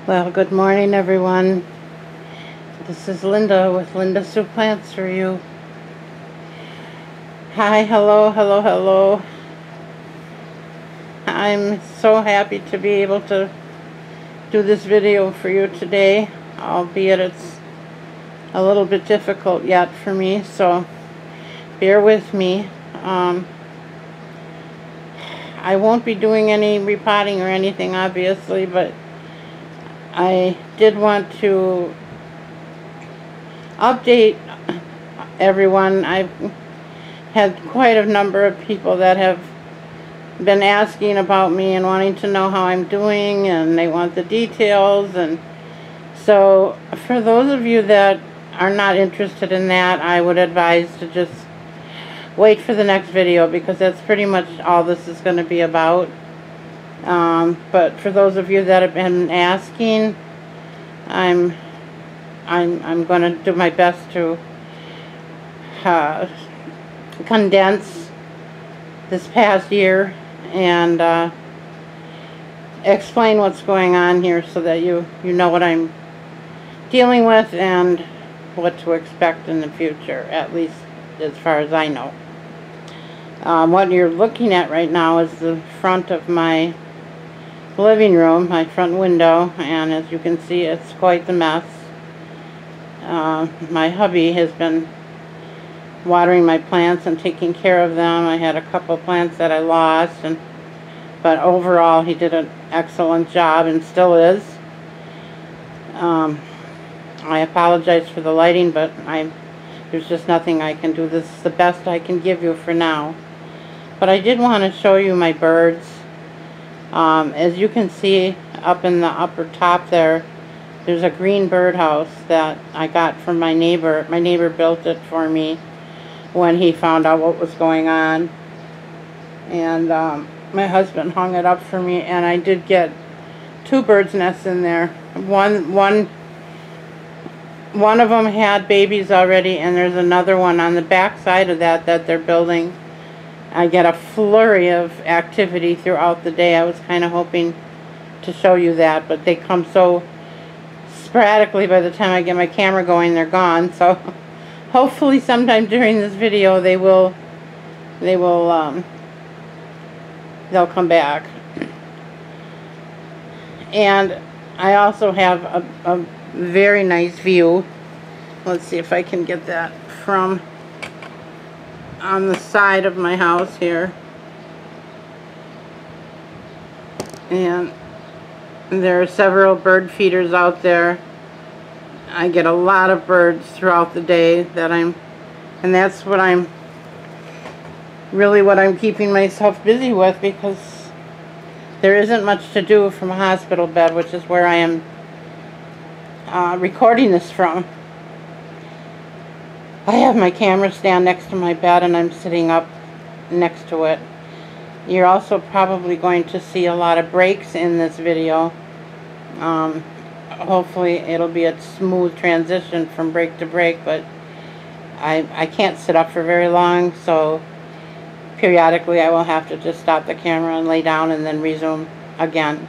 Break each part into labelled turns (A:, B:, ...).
A: Well, good morning, everyone. This is Linda with Linda Sue Plants for you. Hi, hello. I'm so happy to be able to do this video for you today, albeit it's a little bit difficult yet for me, so bear with me. I won't be doing any repotting or anything, obviously, but I did want to update everyone. I've had quite a number of people that have been asking about me and wanting to know how I'm doing, and they want the details. And so for those of you that are not interested in that, I would advise to just wait for the next video, because that's pretty much all this is going to be about. But for those of you that have been asking, I'm going to do my best to condense this past year and explain what's going on here, so that you know what I'm dealing with and what to expect in the future, at least as far as I know. What you're looking at right now is the front of my living room, my front window, and as you can see, it's quite the mess. My hubby has been watering my plants and taking care of them. I had a couple plants that I lost, but overall he did an excellent job and still is. I apologize for the lighting, but there's just nothing I can do. This is the best I can give you for now. But I did want to show you my birds. As you can see up in the upper top there's a green birdhouse that I got from my neighbor. My neighbor built it for me when he found out what was going on. And my husband hung it up for me, and I did get 2 birds' nests in there. One of them had babies already, and there's another one on the back side of that they're building. I get a flurry of activity throughout the day. I was kind of hoping to show you that, but they come so sporadically. By the time I get my camera going, they're gone. So hopefully sometime during this video they'll come back. And I also have a very nice view. Let's see if I can get that from on the side of my house here. And there are several bird feeders out there. I get a lot of birds throughout the day and that's what I'm keeping myself busy with, because there isn't much to do from a hospital bed, which is where I am recording this from. I have my camera stand next to my bed, and I'm sitting up next to it. You're also probably going to see a lot of breaks in this video. Hopefully it'll be a smooth transition from break to break, but I can't sit up for very long, so periodically I will have to just stop the camera and lay down and then resume again.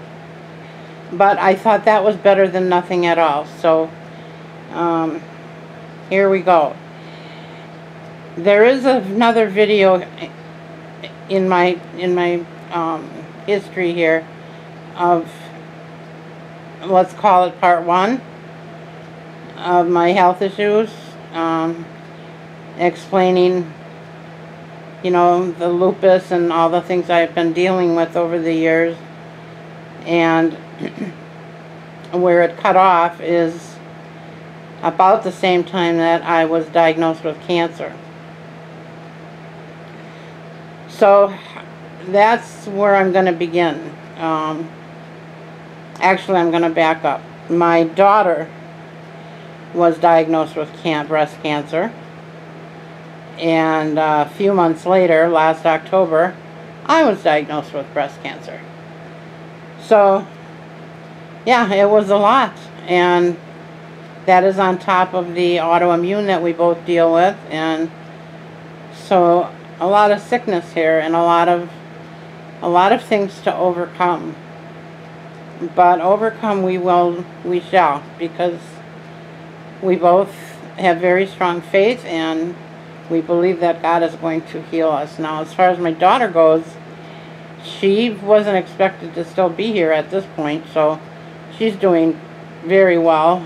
A: But I thought that was better than nothing at all, so here we go. There is another video in my history here of, let's call it part 1 of my health issues, explaining, the lupus and all the things I've been dealing with over the years. And where it cut off is about the same time that I was diagnosed with cancer. So that's where I'm going to begin. Actually, I'm going to back up. My daughter was diagnosed with breast cancer, and a few months later, last October, I was diagnosed with breast cancer. So yeah, it was a lot, and that is on top of the autoimmune that we both deal with, and so a lot of sickness here and a lot of things to overcome. But overcome we shall, because we both have very strong faith, and we believe that God is going to heal us. Now, as far as my daughter goes, she wasn't expected to still be here at this point, so she's doing very well.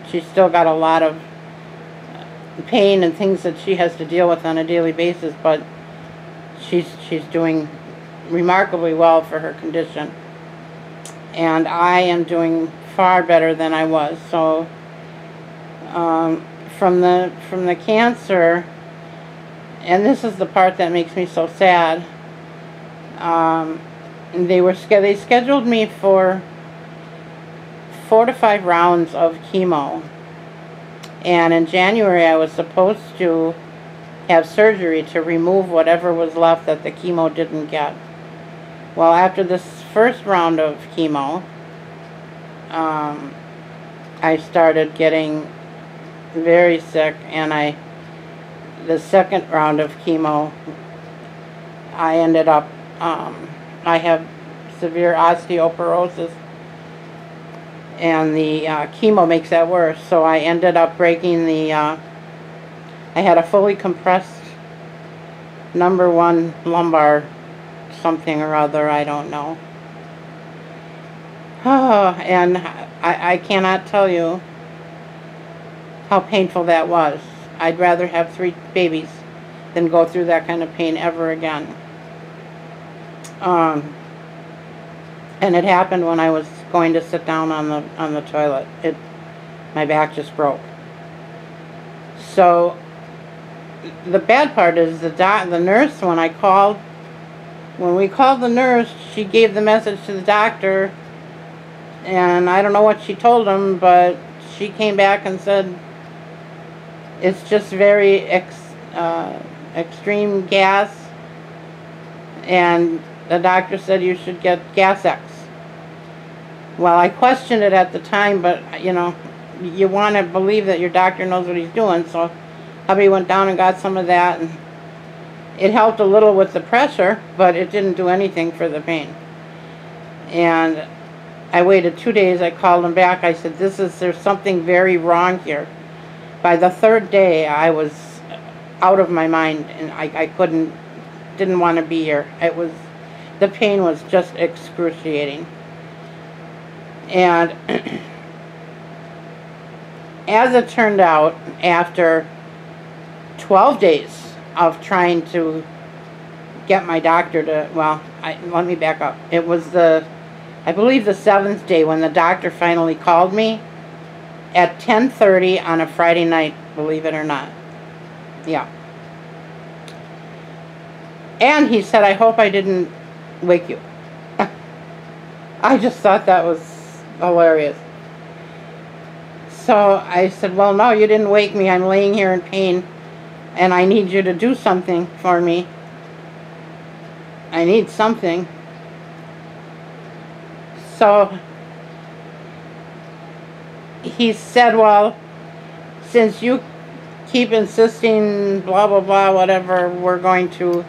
A: She's still got a lot of pain and things that she has to deal with on a daily basis, but she's doing remarkably well for her condition. And I am doing far better than I was. So from the cancer, and this is the part that makes me so sad. They scheduled me for 4 to 5 rounds of chemo, and in January I was supposed to have surgery to remove whatever was left that the chemo didn't get. Well, after this first round of chemo, I started getting very sick, and the second round of chemo, I ended up, I have severe osteoporosis, and the chemo makes that worse, so I ended up breaking I had a fully compressed number 1 lumbar something or other, I don't know. And I cannot tell you how painful that was. I'd rather have 3 babies than go through that kind of pain ever again. And it happened when I was going to sit down on the toilet. My back just broke. So the bad part is the nurse, when we called the nurse, she gave the message to the doctor, and I don't know what she told him, but she came back and said it's just very extreme gas, and the doctor said you should get Gas-X. Well, I questioned it at the time, but you know, you want to believe that your doctor knows what he's doing, so hubby went down and got some of that, and it helped a little with the pressure, but it didn't do anything for the pain. And I waited 2 days. I called him back. I said, there's something very wrong here. By the 3rd day, I was out of my mind, and I didn't want to be here. The pain was just excruciating. And as it turned out, after 12 days of trying to get my doctor to, let me back up. It was I believe the 7th day when the doctor finally called me at 10:30 on a Friday night, believe it or not. Yeah. And he said, I hope I didn't wake you. I just thought that was hilarious. So I said, well, no, you didn't wake me. I'm laying here in pain, and I need you to do something for me. I need something. So he said, well, since you keep insisting, blah, blah, blah, whatever, I'm going to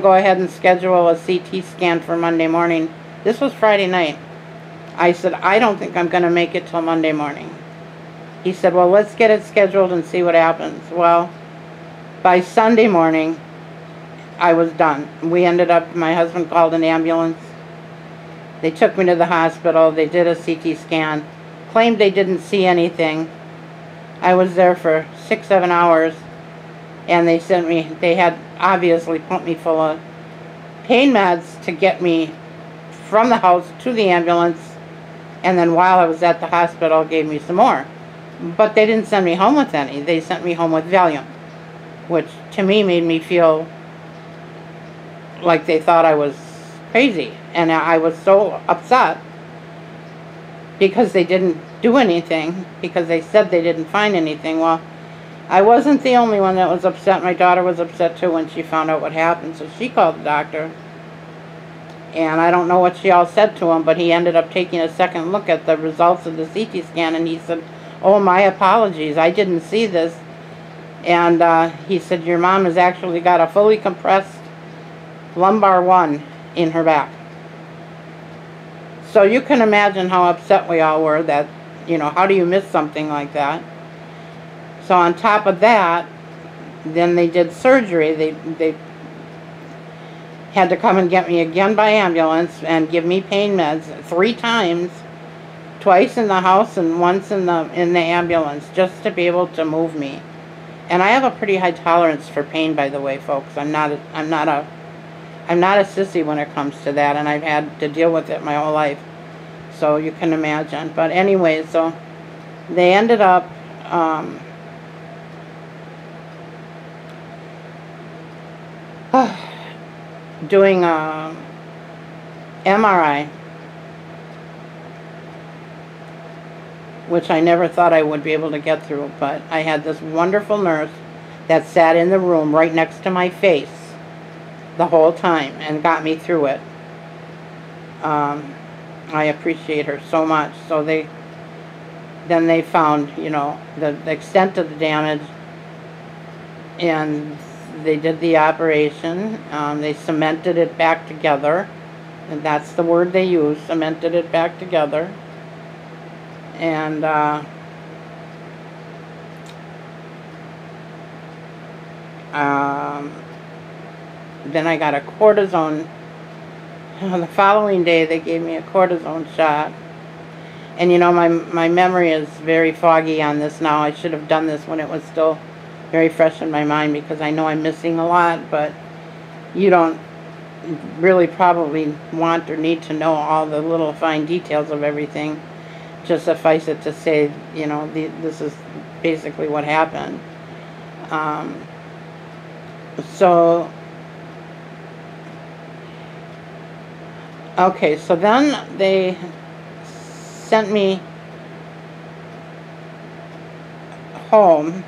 A: go ahead and schedule a CT scan for Monday morning. This was Friday night. I said, I don't think I'm going to make it till Monday morning. He said, well, let's get it scheduled and see what happens. Well, by Sunday morning, I was done. My husband called an ambulance. They took me to the hospital. They did a CT scan. Claimed they didn't see anything. I was there for 6-7 hours, and they had obviously pumped me full of pain meds to get me from the house to the ambulance, and then while I was at the hospital gave me some more. But they didn't send me home with any. They sent me home with Valium, which to me made me feel like they thought I was crazy. And I was so upset because they didn't do anything, because they said they didn't find anything. Well, I wasn't the only one that was upset. My daughter was upset too when she found out what happened, so she called the doctor. And I don't know what she all said to him, but he ended up taking a second look at the results of the CT scan, and he said, oh, my apologies, I didn't see this. And he said, your mom has actually got a fully compressed lumbar 1 in her back. So you can imagine how upset we all were that, you know, how do you miss something like that? So on top of that, then they did surgery. They had to come and get me again by ambulance and give me pain meds 3 times, twice in the house and once in the ambulance, just to be able to move me. And I have a pretty high tolerance for pain, by the way, folks. I'm not a sissy when it comes to that, and I've had to deal with it my whole life. So you can imagine. But anyway, so they ended up doing a MRI, which I never thought I would be able to get through, but I had this wonderful nurse that sat in the room right next to my face the whole time and got me through it. I appreciate her so much. So then they found, you know, the extent of the damage, and they did the operation. They cemented it back together, and that's the word they used, cemented it back together. And then I got a cortisone. The following day they gave me a cortisone shot. And you know, my memory is very foggy on this now. I should have done this when it was still very fresh in my mind, because I know I'm missing a lot, but you don't really probably want or need to know all the little fine details of everything. Just suffice it to say, you know, this is basically what happened. Okay, so then they sent me home,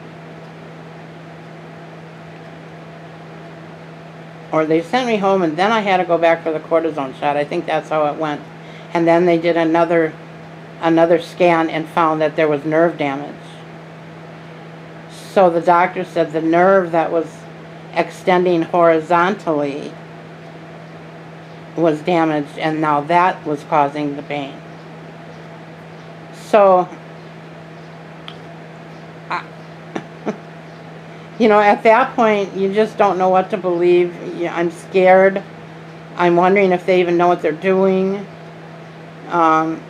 A: and then I had to go back for the cortisone shot. I think that's how it went. And then they did another scan and found that there was nerve damage. So the doctor said the nerve that was extending horizontally was damaged, and now that was causing the pain. So, you know, at that point, you just don't know what to believe. I'm scared. I'm wondering if they even know what they're doing.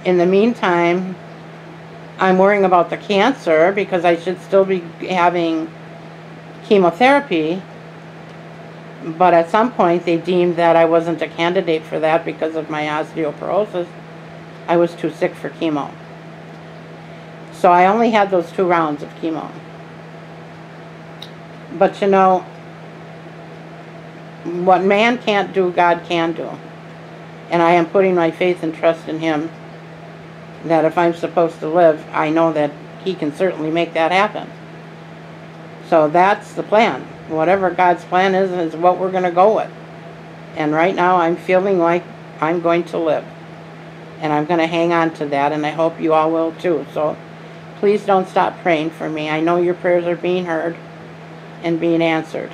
A: In the meantime, I'm worrying about the cancer, because I should still be having chemotherapy. But at some point, they deemed that I wasn't a candidate for that because of my osteoporosis. I was too sick for chemo. So I only had those 2 rounds of chemo. But you know, what man can't do, God can do. And I am putting my faith and trust in Him, that if I'm supposed to live, I know that He can certainly make that happen. So that's the plan. Whatever God's plan is what we're going to go with. And right now I'm feeling like I'm going to live. And I'm going to hang on to that, and I hope you all will too. So please don't stop praying for me. I know your prayers are being heard and being answered.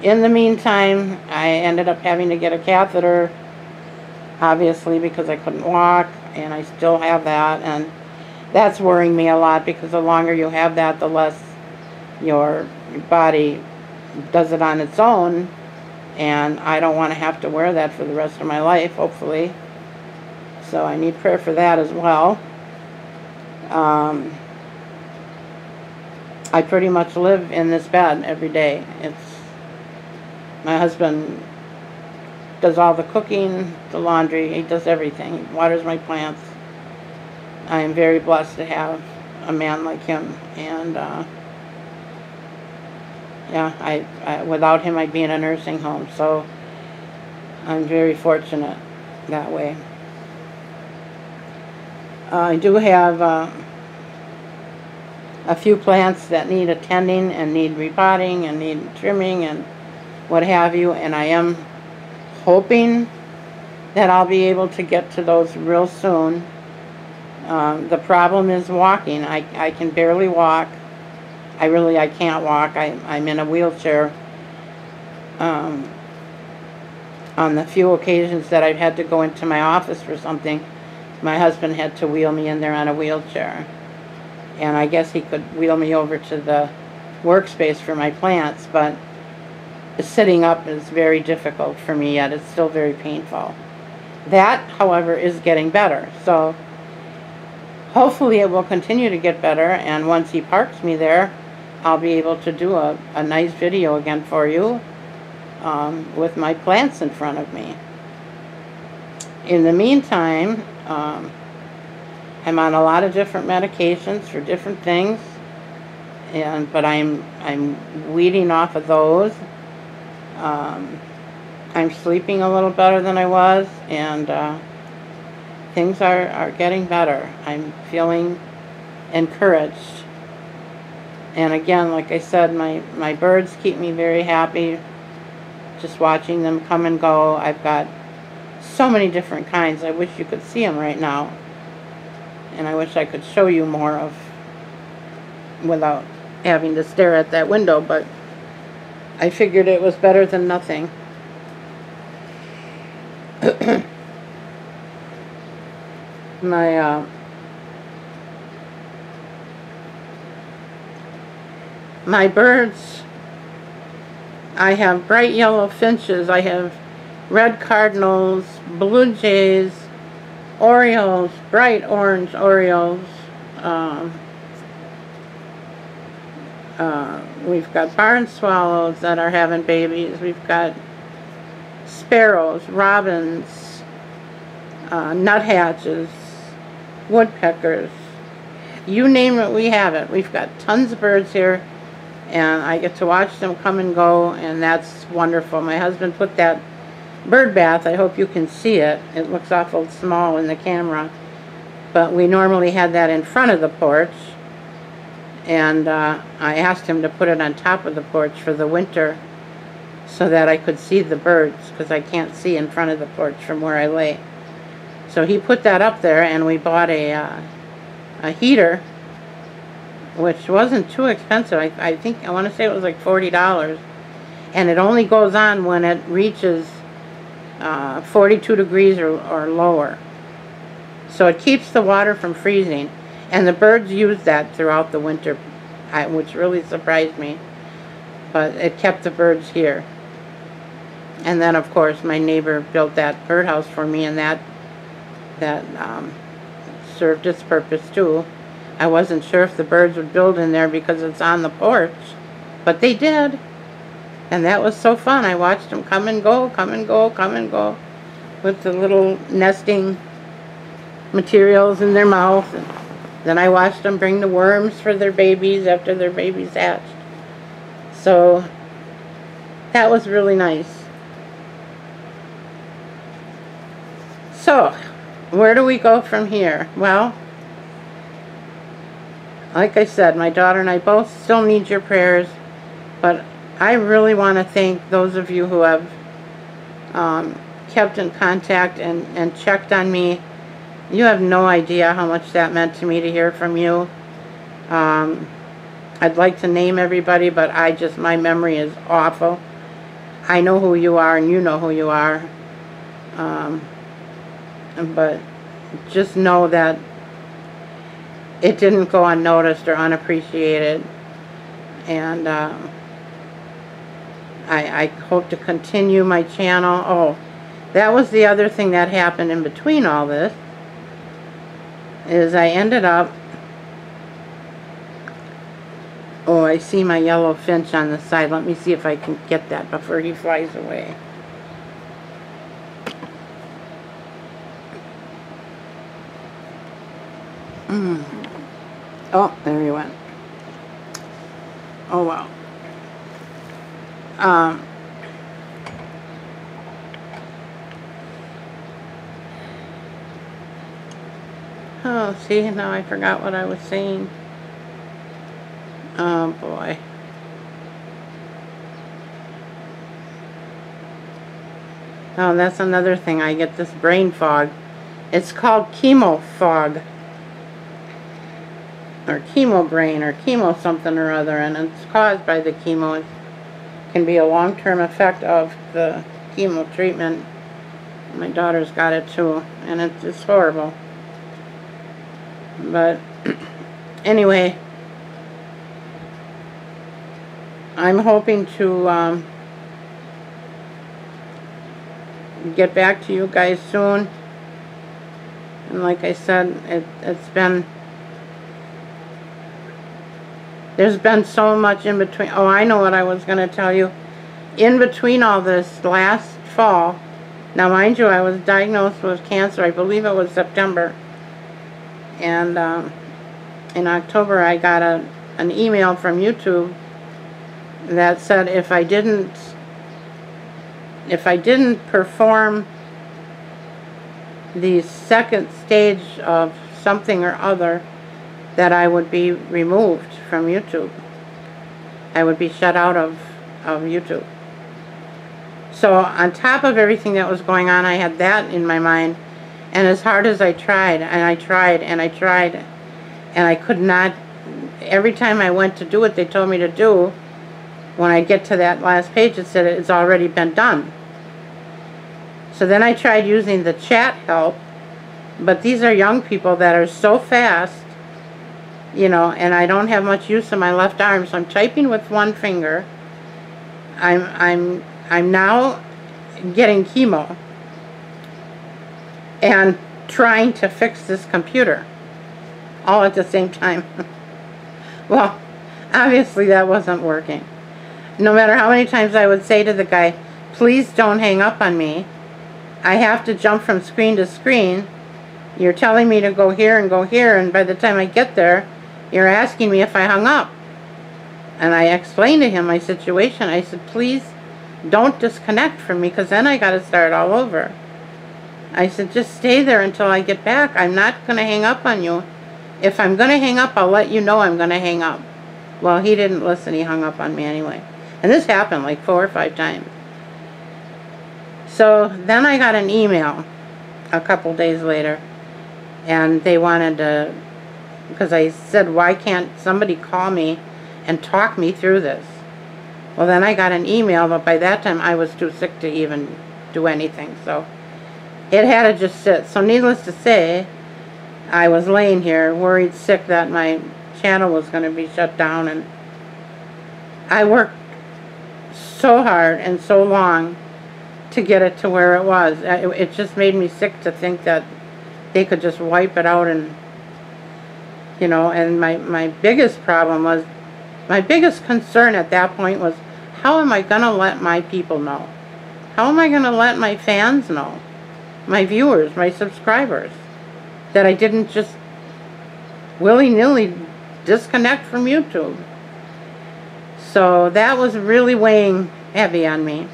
A: In the meantime, I ended up having to get a catheter, obviously, because I couldn't walk, and I still have that, and that's worrying me a lot, because the longer you have that, the less your body does it on its own, and I don't want to have to wear that for the rest of my life, hopefully. So I need prayer for that as well. I pretty much live in this bed every day. My husband does all the cooking, the laundry, he does everything. He waters my plants. I am very blessed to have a man like him, and yeah, without him I'd be in a nursing home, so I'm very fortunate that way. I do have a few plants that need attending and need repotting and need trimming and what have you, and I am hoping that I'll be able to get to those real soon. The problem is walking. I can barely walk. I can't walk. I'm in a wheelchair, Um, on the few occasions that I've had to go into my office for something, my husband had to wheel me in there on a wheelchair. And I guess he could wheel me over to the workspace for my plants, but sitting up is very difficult for me yet. It's still very painful. That, however, is getting better. So hopefully it will continue to get better, and once he parks me there, I'll be able to do a nice video again for you with my plants in front of me. In the meantime, I'm on a lot of different medications for different things, but I'm weeding off of those. I'm sleeping a little better than I was, and things are getting better. I'm feeling encouraged. And again, like I said, my birds keep me very happy, just watching them come and go. I've got so many different kinds. I wish you could see them right now. And I wish I could show you more of without having to stare at that window, but I figured it was better than nothing. My birds, I have bright yellow finches, I have red cardinals, blue jays, orioles, bright orange orioles. We've got barn swallows that are having babies. We've got sparrows, robins, nuthatches, woodpeckers. You name it, we have it. We've got tons of birds here, and I get to watch them come and go, and that's wonderful. My husband put that bird bath, I hope you can see it. It looks awful small in the camera, but we normally had that in front of the porch, and I asked him to put it on top of the porch for the winter so that I could see the birds, because I can't see in front of the porch from where I lay. So he put that up there, and we bought a heater, which wasn't too expensive. I think, I want to say it was like $40, and it only goes on when it reaches 42 degrees or lower. So it keeps the water from freezing, and the birds use that throughout the winter, which really surprised me, but it kept the birds here. And then of course my neighbor built that birdhouse for me, and that served its purpose too. I wasn't sure if the birds would build in there because it's on the porch, but they did. And that was so fun. I watched them come and go, come and go, come and go, with the little nesting materials in their mouth. And then I watched them bring the worms for their babies after their babies hatched. So that was really nice. So, where do we go from here? Well, like I said, my daughter and I both still need your prayers, but I really want to thank those of you who have kept in contact and checked on me. You have no idea how much that meant to me to hear from you. I'd like to name everybody, but my memory is awful. I know who you are, and you know who you are. But just know that it didn't go unnoticed or unappreciated. And I hope to continue my channel. Oh, that was the other thing that happened in between all this, is I ended up, oh, I see my yellow finch on the side. Let me see if I can get that before he flies away. Oh, there he went. Oh, wow. Oh, see, now I forgot what I was saying. Oh, boy. Oh, that's another thing. I get this brain fog. It's called chemo fog, or chemo brain, or chemo something or other, and it's caused by the can be a long-term effect of the chemo treatment. My daughter's got it too, and it's horrible. But anyway, I'm hoping to get back to you guys soon. And like I said, there's been so much in between. Oh, I know what I was going to tell you. In between all this, last fall, now mind you, I was diagnosed with cancer, I believe it was September. And in October I got an email from YouTube that said if I didn't perform the second stage of something or other, that I would be removed from YouTube. I would be shut out of YouTube. So on top of everything that was going on, I had that in my mind. And as hard as I tried, and I tried, and I tried, and I could not, every time I went to do what they told me to do, when I get to that last page, it said it's already been done. So then I tried using the chat help, but these are young people that are so fast, you know, and I don't have much use of my left arm, so I'm typing with one finger. I'm now getting chemo and trying to fix this computer all at the same time. Well, obviously that wasn't working. No matter how many times I would say to the guy, please don't hang up on me. I have to jump from screen to screen. You're telling me to go here, and by the time I get there, you're asking me if I hung up. And I explained to him my situation. I said, please don't disconnect from me, because then I got to start all over. I said, just stay there until I get back. I'm not going to hang up on you. If I'm going to hang up, I'll let you know I'm going to hang up. Well, he didn't listen. He hung up on me anyway. And this happened like 4 or 5 times. So then I got an email a couple days later, and they wanted to, because I said, why can't somebody call me and talk me through this? Well, then I got an email, but by that time I was too sick to even do anything, so it had to just sit. So needless to say, I was laying here worried sick that my channel was going to be shut down, and I worked so hard and so long to get it to where it was. It just made me sick to think that they could just wipe it out, and you know, and my biggest problem was, my biggest concern at that point was, how am I going to let my people know? How am I going to let my fans know, my viewers, my subscribers, that I didn't just willy-nilly disconnect from YouTube? So that was really weighing heavy on me.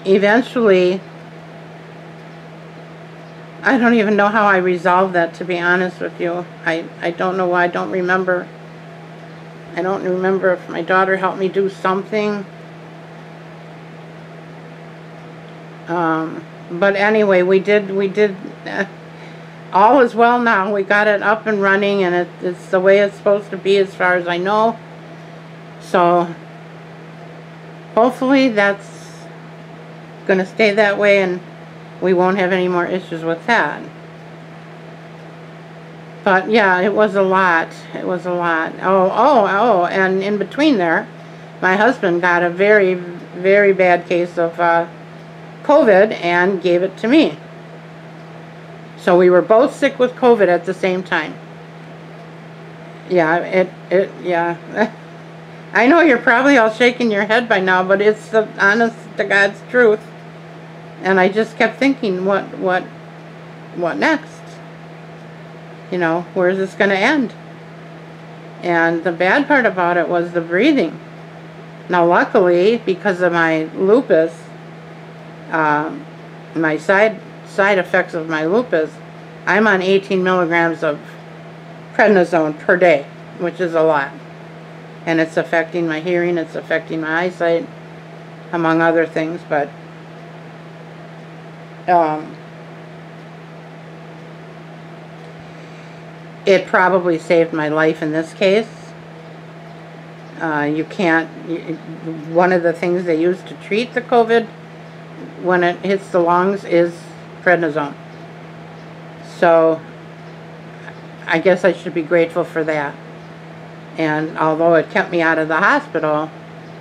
A: Eventually, I don't even know how I resolved that, to be honest with you. I don't know why. I don't remember if my daughter helped me do something. But anyway, we did all is well now. We got it up and running, and it's the way it's supposed to be as far as I know. So hopefully that's going to stay that way, and we won't have any more issues with that. But yeah, it was a lot. It was a lot. Oh, and in between there, my husband got a very, very bad case of COVID and gave it to me. So we were both sick with COVID at the same time. Yeah, yeah. I know you're probably all shaking your head by now, but it's the honest to God's truth. And I just kept thinking, what next? You know, where is this going to end? And the bad part about it was the breathing. Now, luckily, because of my lupus, my side effects of my lupus, I'm on 18 milligrams of prednisone per day, which is a lot. And it's affecting my hearing, it's affecting my eyesight, among other things, but it probably saved my life in this case. You can't, one of the things they use to treat the COVID when it hits the lungs is prednisone. So I guess I should be grateful for that. And although it kept me out of the hospital,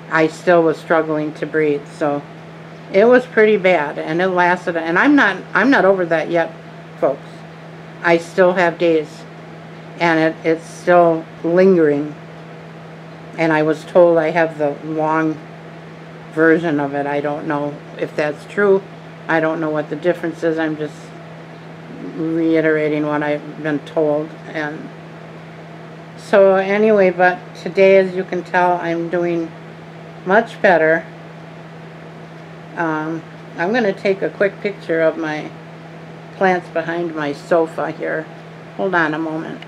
A: I still was struggling to breathe. So it was pretty bad, and it lasted, and I'm not over that yet, folks. I still have days, and it's still lingering. And I was told I have the long version of it. I don't know if that's true. I don't know what the difference is. I'm just reiterating what I've been told. And so anyway, but today, as you can tell, I'm doing much better. I'm going to take a quick picture of my plants behind my sofa here. Hold on a moment.